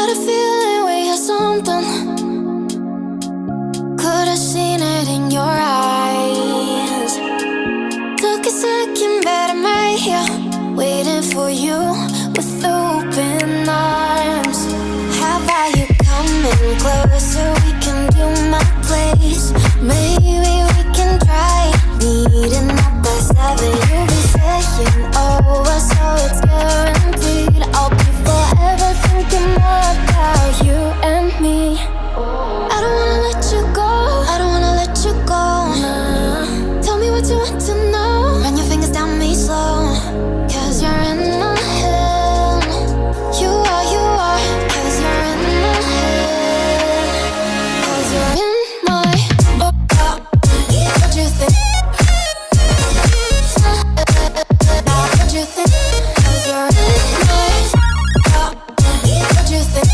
a feeling we had something. Could've seen it in your eyes. Took a second, but I'm right here, waiting for you with open arms. How about you coming closer? We can do my place. Maybe we can try meeting up by 7. You'll be saying over, so it's guaranteed. I'll be forever thinking more about you and me. I don't wanna let you go, I don't wanna let you go. Tell me what you want to know. Run your fingers down me slow, 'cause you're in my head. You are, 'cause you're in my head. 'Cause you're in my what you think? What you think? 'Cause you're in my what you think?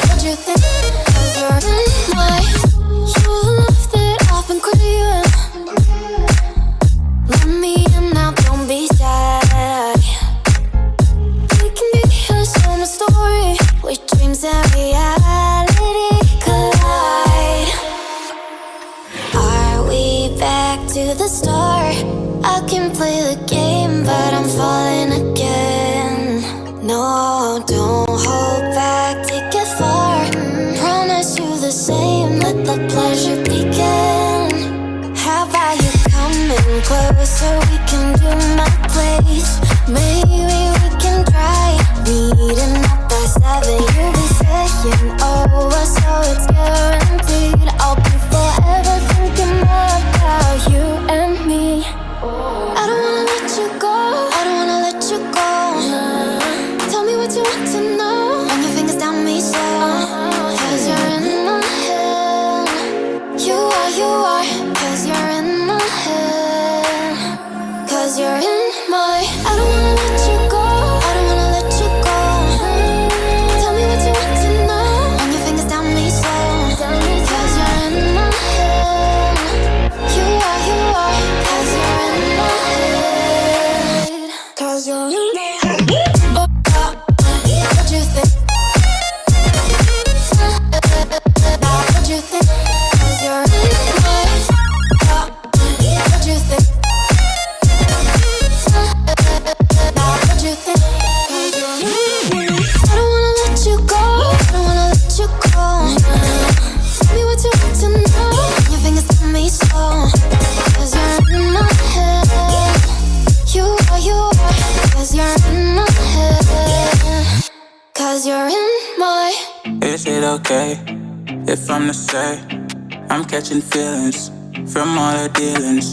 What you think? 'Cause you're in my you love that I've been craving. Let me in now, don't be shy. We can be a summer story where dreams and reality collide. Are we back to the start? I can play the game, but I'm falling again. No, don't hold back, take it far. Promise you the same, let the pleasure begin. How about you coming closer? We can do my place. Maybe we can try meeting up by 7. You'll be saying over, so it's guaranteed. I'll be forever thinking more about you and me. I don't wanna let you go, I don't wanna let you go. Tell me what you want to know. Run your fingers down me slow, 'cause you're in my head. You are, 'cause you're in my head. 'Cause you're in my I don't wanna let you go, I don't wanna let you go. Tell me what you want to know. Run your fingers down me slow, 'cause you're in my head. You are, 'cause you're in my head. 'Cause you're in my head. What you think? What you think? 'Cause you're in my what you think? What you think? 'Cause you're in my I don't wanna let you go, I don't wanna let you go. Tell me what you want to know. Your fingers on me slow, 'cause you're in my head. You are, 'cause you're in my head. 'Cause you're in my Is it okay if I'm to say I'm catching feelings from all the dealings?